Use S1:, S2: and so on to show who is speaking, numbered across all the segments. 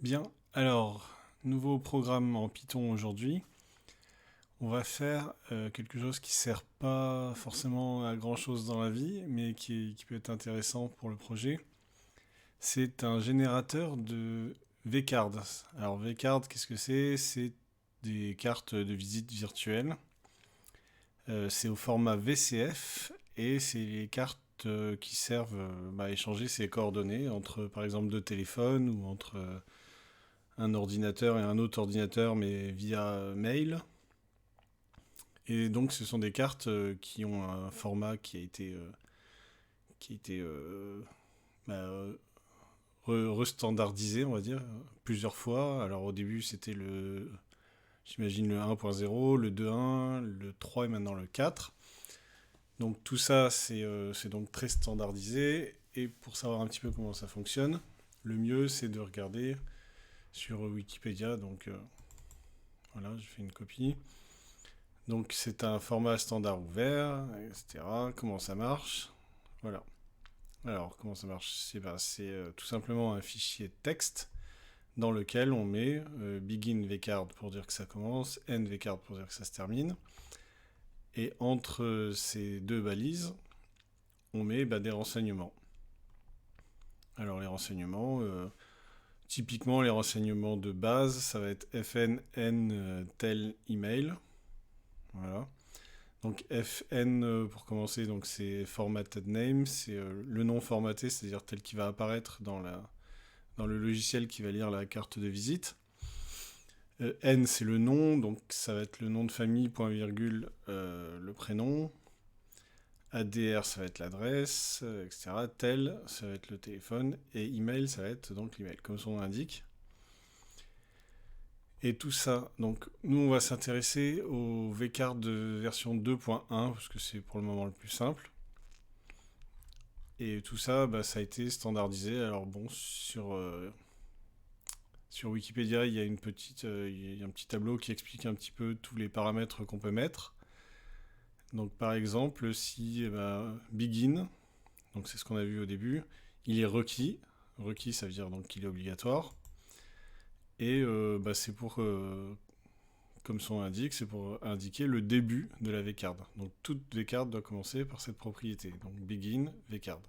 S1: Bien, alors, nouveau programme en Python aujourd'hui. On va faire quelque chose qui sert pas forcément à grand chose dans la vie, mais qui peut être intéressant pour le projet. C'est un générateur de V-cards. Alors V-cards, qu'est-ce que c'est? C'est des cartes de visite virtuelles. C'est au format VCF et c'est les cartes qui servent à échanger ses coordonnées entre par exemple deux téléphones ou entre un ordinateur et un autre ordinateur, mais via mail. Et donc, ce sont des cartes qui ont un format qui a été bah, restandardisé, on va dire, plusieurs fois. Alors, au début, c'était j'imagine, le 1.0, le 2.1, le 3 et maintenant le 4. Donc, tout ça, c'est donc très standardisé. Et pour savoir un petit peu comment ça fonctionne, le mieux, c'est de regarder sur Wikipédia. Donc, voilà, je fais une copie. Donc c'est un format standard ouvert, etc. Comment ça marche? Voilà. Alors comment ça marche? C'est tout simplement un fichier texte dans lequel on met begin vcard pour dire que ça commence, end vcard pour dire que ça se termine. Et entre ces deux balises, on met des renseignements. Alors les renseignements, typiquement les renseignements de base, ça va être fn, n, tel email. Voilà. Donc FN pour commencer, donc c'est formatted name, c'est le nom formaté, c'est-à-dire tel qui va apparaître dans le logiciel qui va lire la carte de visite. N c'est le nom, donc ça va être le nom de famille, point virgule, le prénom. ADR ça va être l'adresse, etc. Tel ça va être le téléphone et email ça va être donc l'email, comme son nom l'indique. Et tout ça, donc nous on va s'intéresser au vcard de version 2.1 parce que c'est pour le moment le plus simple. Et tout ça, ça a été standardisé. Alors bon, sur Wikipédia, il y a il y a un petit tableau qui explique un petit peu tous les paramètres qu'on peut mettre. Donc par exemple, si begin, donc c'est ce qu'on a vu au début, il est requis. Requis, ça veut dire donc qu'il est obligatoire. Et c'est comme son nom l'indique, c'est pour indiquer le début de la vcard. Donc toute vcard doit commencer par cette propriété. Donc begin vcard.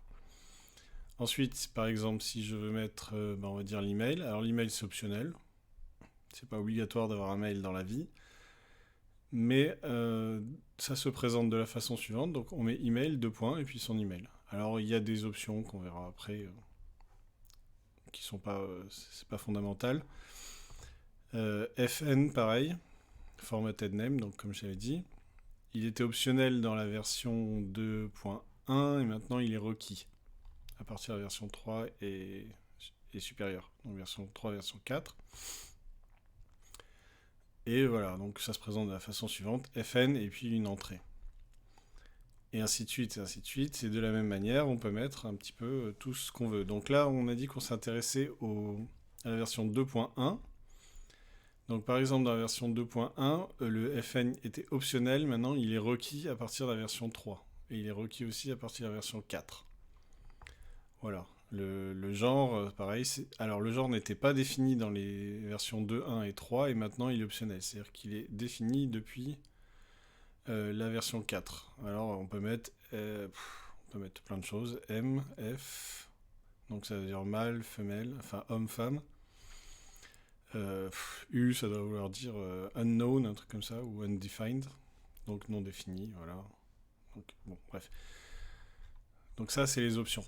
S1: Ensuite, par exemple, si je veux mettre, on va dire l'email. Alors l'email c'est optionnel, c'est pas obligatoire d'avoir un mail dans la vie, mais ça se présente de la façon suivante. Donc on met email, deux points, et puis son email. Alors il y a des options qu'on verra après, qui sont pas, c'est pas fondamental. FN pareil, formatted name, donc comme j'avais dit. Il était optionnel dans la version 2.1 et maintenant il est requis à partir de la version 3 et supérieure, donc version 3, version 4. Et voilà, donc ça se présente de la façon suivante, FN et puis une entrée. Et ainsi de suite, et ainsi de suite. Et de la même manière, on peut mettre un petit peu tout ce qu'on veut. Donc là, on a dit qu'on s'intéressait à la version 2.1. Donc par exemple, dans la version 2.1, le FN était optionnel, maintenant il est requis à partir de la version 3. Et il est requis aussi à partir de la version 4. Voilà. Le genre, pareil, alors le genre n'était pas défini dans les versions 2, 1 et 3, et maintenant il est optionnel. C'est-à-dire qu'il est défini depuis la version 4. Alors on peut mettre plein de choses. M, F, donc ça veut dire mâle, femelle, enfin homme, femme. U, ça doit vouloir dire unknown, un truc comme ça, ou undefined, donc non défini, voilà. Donc, bon, bref. Donc ça, c'est les options.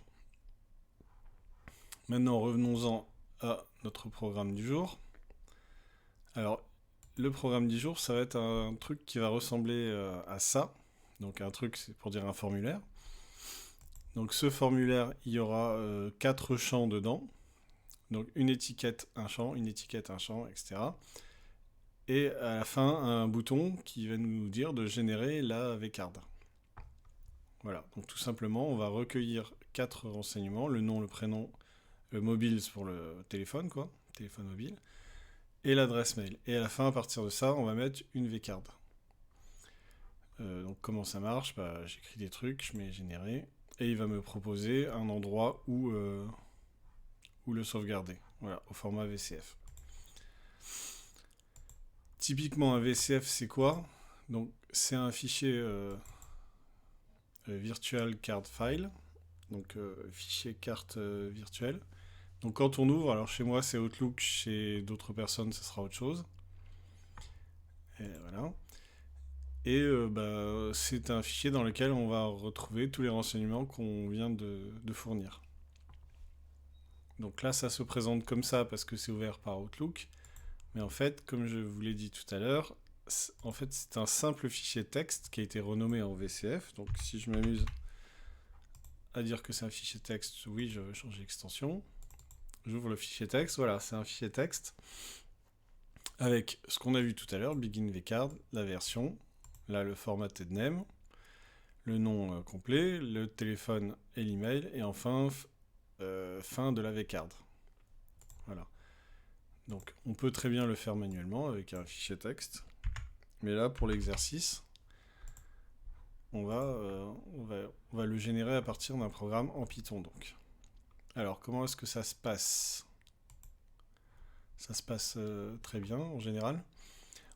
S1: Maintenant, revenons-en à notre programme du jour. Alors, le programme du jour, ça va être un truc qui va ressembler à ça. Donc un truc, c'est pour dire un formulaire. Donc ce formulaire, il y aura 4 champs dedans. Donc une étiquette, un champ, une étiquette, un champ, etc. Et à la fin, un bouton qui va nous dire de générer la vcard. Voilà, donc tout simplement, on va recueillir 4 renseignements, le nom, le prénom, le mobile pour le téléphone, quoi, téléphone mobile, et l'adresse mail. Et à la fin, à partir de ça, on va mettre une vcard. Donc comment ça marche? J'écris des trucs, je mets générer, et il va me proposer un endroit où ou le sauvegarder. Voilà, au format VCF. Typiquement, un VCF, c'est quoi? Donc, c'est un fichier virtual card file, donc fichier carte virtuelle. Donc, quand on ouvre, alors chez moi, c'est Outlook, chez d'autres personnes, ce sera autre chose. Et voilà. Et c'est un fichier dans lequel on va retrouver tous les renseignements qu'on vient de fournir. Donc là, ça se présente comme ça parce que c'est ouvert par Outlook. Mais en fait, comme je vous l'ai dit tout à l'heure, en fait, c'est un simple fichier texte qui a été renommé en VCF. Donc si je m'amuse à dire que c'est un fichier texte, oui, je vais changer l'extension. J'ouvre le fichier texte. Voilà, c'est un fichier texte avec ce qu'on a vu tout à l'heure, begin vcard, la version, là le formatted name, le nom complet, le téléphone et l'email, et enfin fin de la vcard. Voilà. Donc on peut très bien le faire manuellement avec un fichier texte, mais là pour l'exercice, on va le générer à partir d'un programme en Python donc. Alors comment est-ce que ça se passe? Ça se passe très bien en général.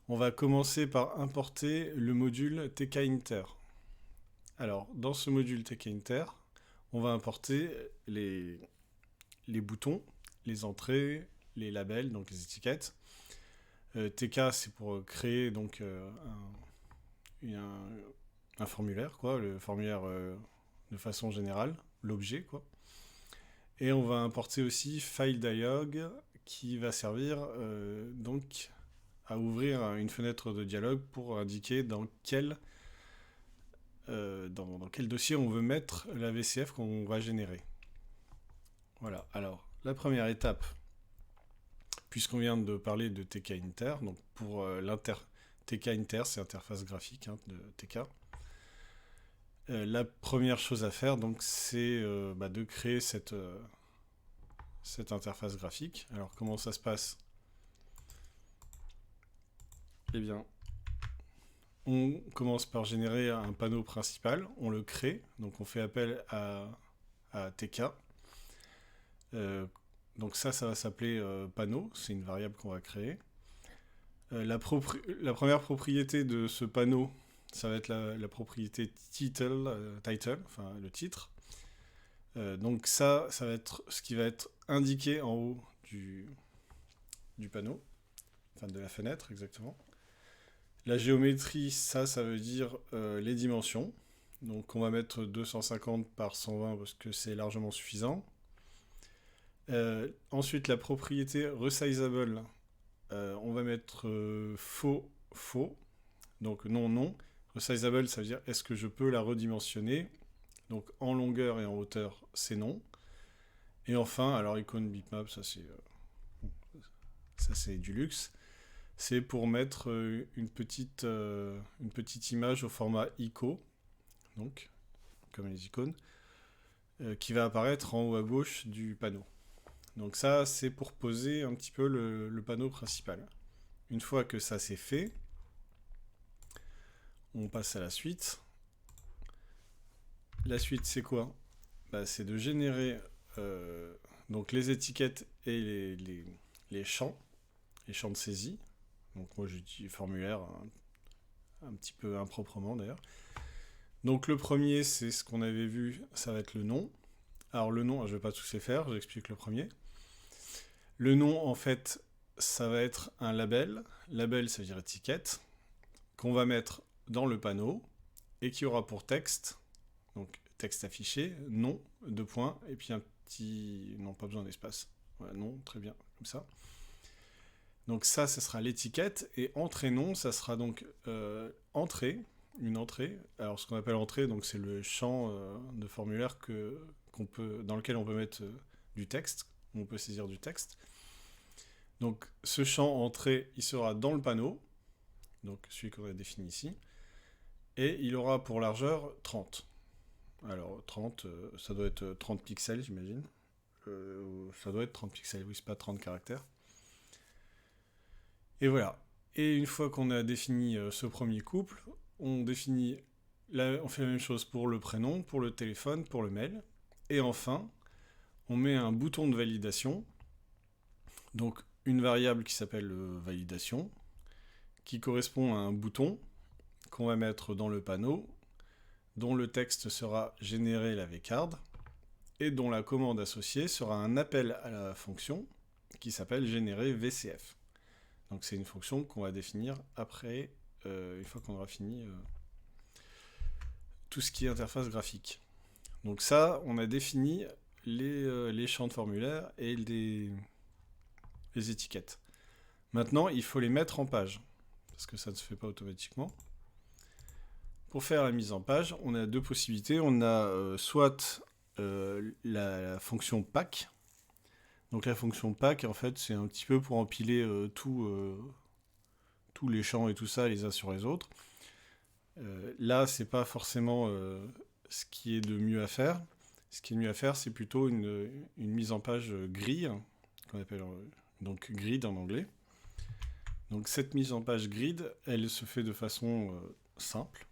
S1: On va commencer par importer le module tkinter. Alors, dans ce module tkinter, on va importer les boutons, les entrées, les labels, donc les étiquettes. TK, c'est pour créer donc un formulaire, quoi, le formulaire de façon générale, l'objet, quoi. Et on va importer aussi file dialog qui va servir donc à ouvrir une fenêtre de dialogue pour indiquer dans quel dossier on veut mettre la VCF qu'on va générer. Voilà, alors la première étape, puisqu'on vient de parler de tkinter, donc pour tkinter, c'est interface graphique de TK. La première chose à faire, donc, c'est de créer cette interface graphique. Alors comment ça se passe? Eh bien, on commence par générer un panneau principal, on le crée, donc on fait appel à TK. Donc ça va s'appeler panneau, c'est une variable qu'on va créer. La première propriété de ce panneau, ça va être la propriété title, enfin le titre. Donc ça va être ce qui va être indiqué en haut du panneau, enfin de la fenêtre exactement. La géométrie, ça veut dire les dimensions. Donc on va mettre 250 par 120 parce que c'est largement suffisant. Ensuite, la propriété resizable, on va mettre faux. Donc non. Resizable, ça veut dire est-ce que je peux la redimensionner? Donc en longueur et en hauteur, c'est non. Et enfin, alors icône bitmap, ça c'est du luxe. C'est pour mettre une petite image au format ICO, donc comme les icônes, qui va apparaître en haut à gauche du panneau. Donc ça, c'est pour poser un petit peu le panneau principal. Une fois que ça c'est fait, on passe à la suite. La suite, c'est quoi? C'est de générer donc les étiquettes et les champs de saisie. Donc moi, j'utilise formulaire un petit peu improprement d'ailleurs. Donc le premier, c'est ce qu'on avait vu, ça va être le nom. Alors le nom, je ne vais pas tous les faire, j'explique le premier. Le nom, en fait, ça va être un label. Label, ça veut dire étiquette, qu'on va mettre dans le panneau et qui aura pour texte, donc texte affiché, nom, 2 points, et puis un petit... Non, pas besoin d'espace. Voilà, non, très bien, comme ça. Donc ça sera l'étiquette, et entrée-nom, ça sera donc entrée, une entrée. Alors ce qu'on appelle entrée, donc c'est le champ de formulaire dans lequel on peut mettre du texte, on peut saisir du texte. Donc ce champ entrée, il sera dans le panneau, donc celui qu'on a défini ici, et il aura pour largeur 30. Alors 30, ça doit être 30 pixels, j'imagine. Ça doit être 30 pixels, oui, c'est pas 30 caractères. Et voilà. Et une fois qu'on a défini ce premier couple, on fait la même chose pour le prénom, pour le téléphone, pour le mail. Et enfin, on met un bouton de validation, donc une variable qui s'appelle validation, qui correspond à un bouton qu'on va mettre dans le panneau, dont le texte sera généré la vcard, et dont la commande associée sera un appel à la fonction qui s'appelle générer VCF. Donc c'est une fonction qu'on va définir après, une fois qu'on aura fini tout ce qui est interface graphique. Donc ça, on a défini les champs de formulaire et les étiquettes. Maintenant, il faut les mettre en page, parce que ça ne se fait pas automatiquement. Pour faire la mise en page, on a deux possibilités. On a soit la fonction pack. Donc la fonction pack, en fait, c'est un petit peu pour empiler tous les champs et tout ça les uns sur les autres. Là, c'est pas forcément ce qui est de mieux à faire. Ce qui est mieux à faire, c'est plutôt une mise en page grille, qu'on appelle donc grid en anglais. Donc cette mise en page grid, elle se fait de façon simple.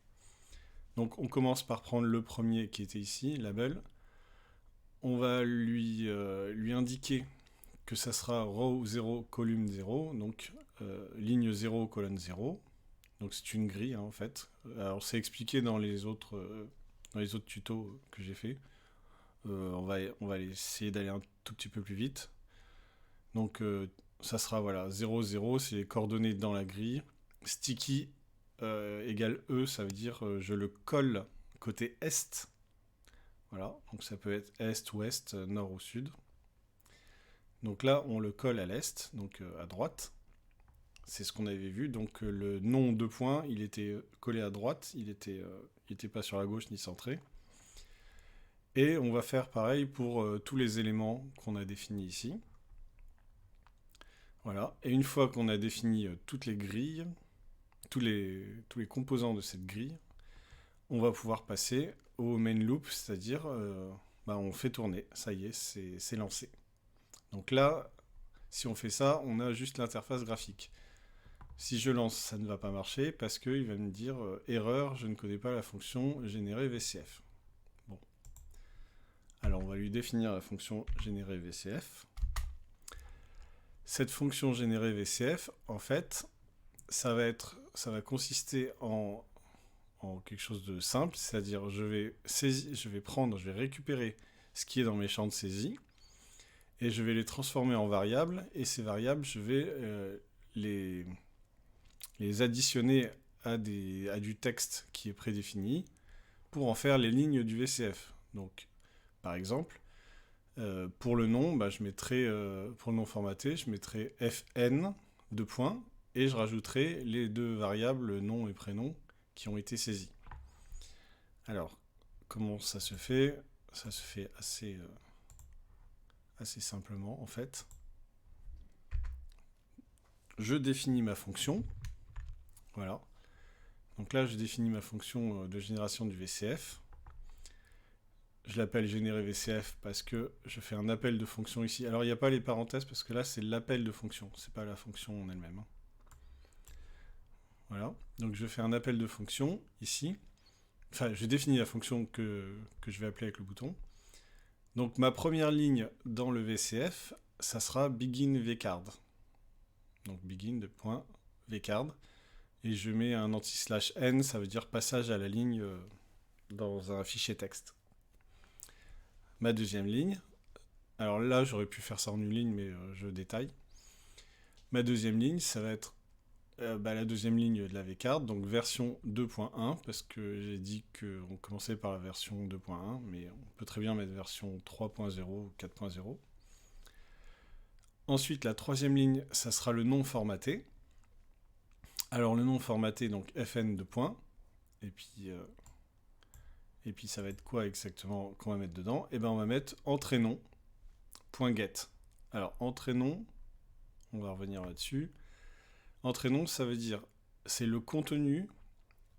S1: Donc on commence par prendre le premier qui était ici, label. On va lui indiquer que ça sera row 0, column 0, donc ligne 0, colonne 0. Donc c'est une grille en fait. Alors c'est expliqué dans les autres tutos que j'ai fait. On va essayer d'aller un tout petit peu plus vite. Donc ça sera voilà 0, 0, c'est les coordonnées dans la grille. Sticky égale E, ça veut dire je le colle côté est. Voilà, donc ça peut être est, ouest, nord ou sud. Donc là, on le colle à l'est, donc à droite. C'est ce qu'on avait vu. Donc le nom de point, il était collé à droite, il était pas sur la gauche ni centré. Et on va faire pareil pour tous les éléments qu'on a définis ici. Voilà. Et une fois qu'on a défini toutes les grilles, tous les composants de cette grille, on va pouvoir passer au main loop, c'est-à-dire on fait tourner. Ça y est, c'est lancé. Donc là, si on fait ça, on a juste l'interface graphique. Si je lance, ça ne va pas marcher parce qu'il va me dire erreur, je ne connais pas la fonction générer VCF. Bon. Alors on va lui définir la fonction générer VCF. Cette fonction générer VCF, en fait, ça va consister en quelque chose de simple, c'est-à-dire je vais récupérer ce qui est dans mes champs de saisie et je vais les transformer en variables, et ces variables, je vais les additionner à du texte qui est prédéfini pour en faire les lignes du VCF. Donc, par exemple, pour le nom, je mettrai, pour le nom formaté, je mettrai fn, et je rajouterai les deux variables nom et prénom qui ont été saisies. Alors, comment ça se fait? Ça se fait assez simplement, en fait. Je définis ma fonction. Voilà. Donc là, je définis ma fonction de génération du VCF. Je l'appelle générer VCF parce que je fais un appel de fonction ici. Alors, il n'y a pas les parenthèses parce que là, c'est l'appel de fonction. C'est pas la fonction en elle-même. Voilà. Donc, je fais un appel de fonction ici. Enfin, je définis la fonction que je vais appeler avec le bouton. Donc, ma première ligne dans le VCF, ça sera begin vcard. Donc, begin de point vcard. Et je mets un anti/n, ça veut dire passage à la ligne dans un fichier texte. Ma deuxième ligne, alors là j'aurais pu faire ça en une ligne, mais je détaille. Ma deuxième ligne, ça va être la deuxième ligne de la vcard, donc version 2.1, parce que j'ai dit qu'on commençait par la version 2.1, mais on peut très bien mettre version 3.0 ou 4.0. Ensuite, la troisième ligne, ça sera le nom formaté. Alors le nom formaté, donc fn de point, et puis ça va être quoi exactement qu'on va mettre dedans? Et bien on va mettre entrée-nom.get. Alors entrée-nom, on va revenir là-dessus. Entrée-nom, ça veut dire c'est le contenu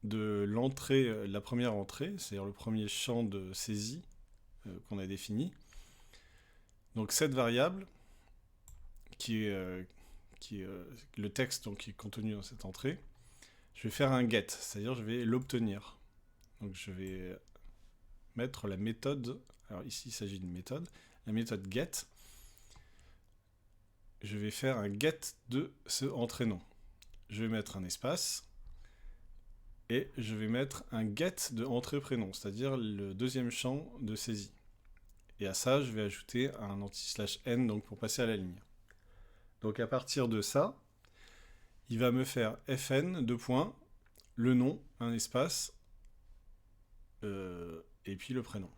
S1: de l'entrée, la première entrée, c'est-à-dire le premier champ de saisie qu'on a défini. Donc cette variable qui est le texte donc, qui est contenu dans cette entrée, je vais faire un get, c'est-à-dire je vais l'obtenir. Donc je vais mettre la méthode, alors ici il s'agit d'une méthode, la méthode get, je vais faire un get de ce entrée-nom. Je vais mettre un espace, et je vais mettre un get de entrée-prénom, c'est-à-dire le deuxième champ de saisie. Et à ça, je vais ajouter un anti/n donc pour passer à la ligne. Donc à partir de ça, il va me faire fn, deux points, le nom, un espace, et puis le prénom.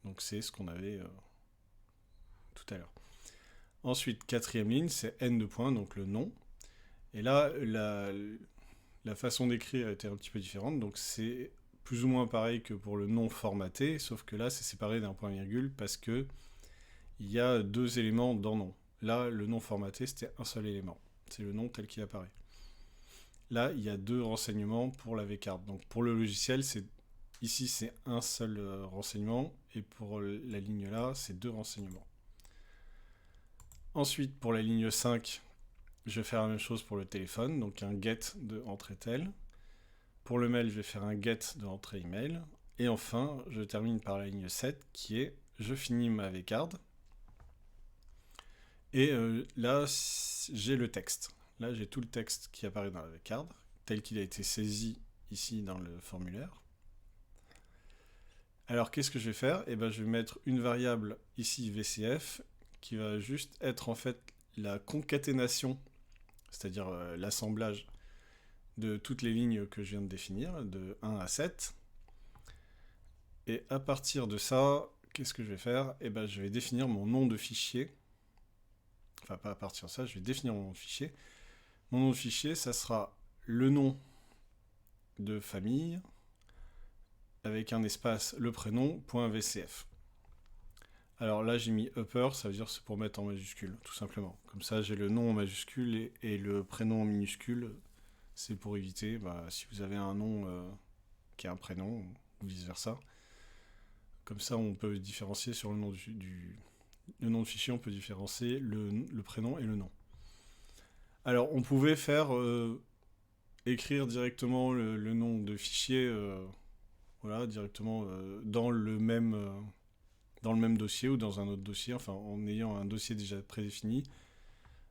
S1: Donc c'est ce qu'on avait tout à l'heure. Ensuite, quatrième ligne, c'est n de points, donc le nom. Et là, la façon d'écrire était un petit peu différente, donc c'est plus ou moins pareil que pour le nom formaté, sauf que là, c'est séparé d'un point-virgule parce que il y a deux éléments dans nom. Là, le nom formaté, c'était un seul élément. C'est le nom tel qu'il apparaît. Là, il y a deux renseignements pour la vCard. Donc pour le logiciel, ici, c'est un seul renseignement, et pour la ligne là, c'est deux renseignements. Ensuite, pour la ligne 5, je vais faire la même chose pour le téléphone, donc un get de entrée tel. Pour le mail, je vais faire un get de entrée email. Et enfin, je termine par la ligne 7, qui est je finis ma vCard. Et là, j'ai le texte. Là, j'ai tout le texte qui apparaît dans la vCard, tel qu'il a été saisi ici dans le formulaire. Alors, qu'est-ce que je vais faire? Eh ben, je vais mettre une variable ici VCF, qui va juste être en fait la concaténation, c'est-à-dire l'assemblage de toutes les lignes que je viens de définir, de 1 à 7. Et à partir de ça, qu'est-ce que je vais faire? Eh ben, je vais définir mon nom de fichier. Enfin, pas à partir de ça, je vais définir mon nom de fichier. Mon nom de fichier, ça sera le nom de famille, avec un espace, le prénom, .vcf. Alors là, j'ai mis upper, ça veut dire c'est pour mettre en majuscule, tout simplement. Comme ça, j'ai le nom en majuscule et le prénom en minuscule. C'est pour éviter, si vous avez un nom qui est un prénom, ou vice-versa. Comme ça, on peut différencier sur le nom le nom de fichier, on peut différencier le prénom et le nom. Alors, on pouvait faire écrire directement le nom de fichier, voilà, directement dans le même dossier ou dans un autre dossier, enfin en ayant un dossier déjà prédéfini.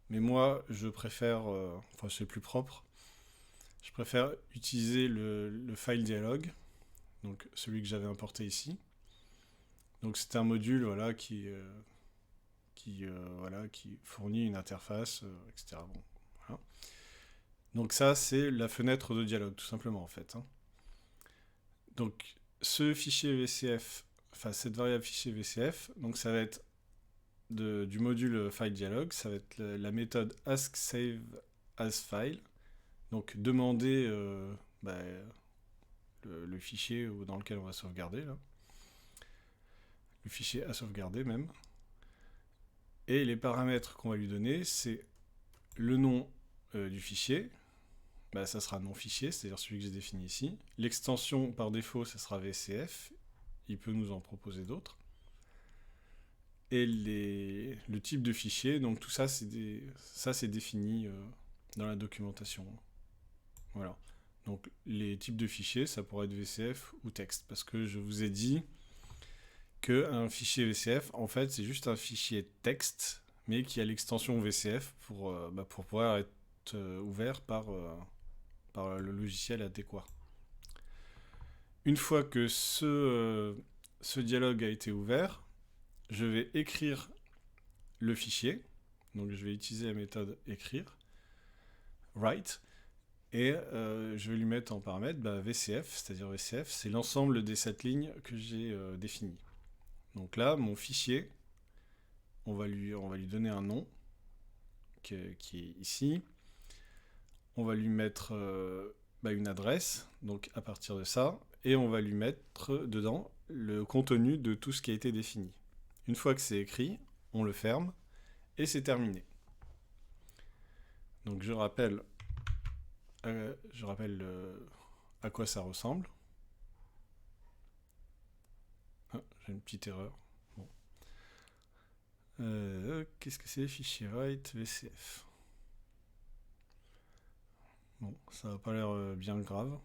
S1: Mais moi, je préfère, enfin c'est plus propre, je préfère utiliser le file dialogue, donc celui que j'avais importé ici. Donc c'est un module voilà, qui fournit une interface, etc. Bon, voilà. Donc ça, c'est la fenêtre de dialogue, tout simplement, en fait. Hein. Donc ce fichier VCF, enfin cette variable fichier VCF, donc ça va être du module file dialogue, ça va être la méthode askSaveAsFile, donc demander le fichier dans lequel on va sauvegarder, là. Le fichier à sauvegarder même. Et les paramètres qu'on va lui donner, c'est le nom du fichier, ça sera nom fichier, c'est-à-dire celui que j'ai défini ici. L'extension par défaut, ça sera VCF, il peut nous en proposer d'autres. Et le type de fichier, donc tout ça, c'est défini dans la documentation. Voilà. Donc les types de fichiers, ça pourrait être VCF ou texte, parce que je vous ai dit qu'un fichier VCF, en fait, c'est juste un fichier texte, mais qui a l'extension VCF pour pouvoir être ouvert par le logiciel adéquat. Une fois que ce dialogue a été ouvert, je vais écrire le fichier, donc je vais utiliser la méthode écrire, write, et je vais lui mettre en paramètre VCF, c'est-à-dire VCF, c'est l'ensemble des 7 lignes que j'ai définies. Donc là, mon fichier, on va lui donner un nom, qui est ici. On va lui mettre une adresse, donc à partir de ça, et on va lui mettre dedans le contenu de tout ce qui a été défini. Une fois que c'est écrit, on le ferme, et c'est terminé. Donc je rappelle à quoi ça ressemble. Ah, j'ai une petite erreur. Bon. Qu'est-ce que c'est? Fichier write VCF. Bon, ça n'a pas l'air bien grave.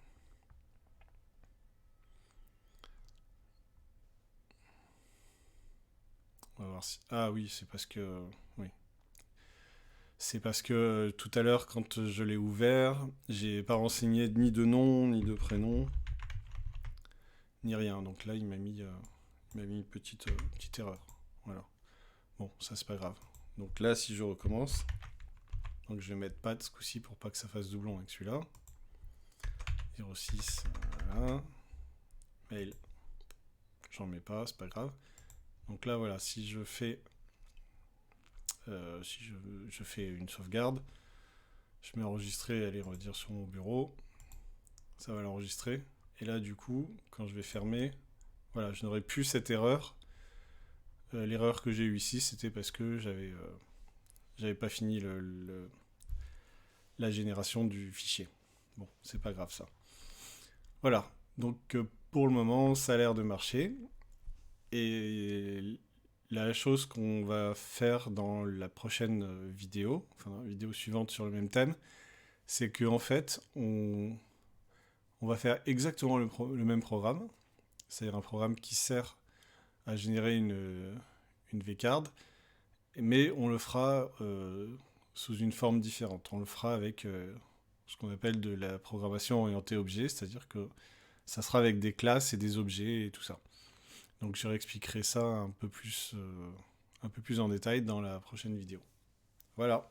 S1: On va voir si... Ah oui, c'est parce que... Oui. C'est parce que tout à l'heure, quand je l'ai ouvert, j'ai pas renseigné ni de nom, ni de prénom, ni rien. Donc là, il m'a mis une petite erreur. Voilà. Bon, ça c'est pas grave. Donc là, si je recommence, donc je vais mettre pas ce coup-ci pour pas que ça fasse doublon avec celui-là. 06, voilà. Mail, j'en mets pas, c'est pas grave. Donc là, voilà, si je fais, si je fais une sauvegarde, je mets enregistrer, allez, on va dire sur mon bureau, ça va l'enregistrer. Et là, du coup, quand je vais fermer, voilà, je n'aurai plus cette erreur. L'erreur que j'ai eue ici, c'était parce que j'avais pas fini la génération du fichier. Bon, c'est pas grave ça. Voilà, donc pour le moment, ça a l'air de marcher. Et la chose qu'on va faire dans la prochaine vidéo, enfin la vidéo suivante sur le même thème, c'est qu'en fait, on va faire exactement le même programme, c'est-à-dire un programme qui sert à générer une vCard, mais on le fera sous une forme différente. On le fera avec ce qu'on appelle de la programmation orientée objet, c'est-à-dire que ça sera avec des classes et des objets et tout ça. Donc je réexpliquerai ça un peu plus en détail dans la prochaine vidéo. Voilà.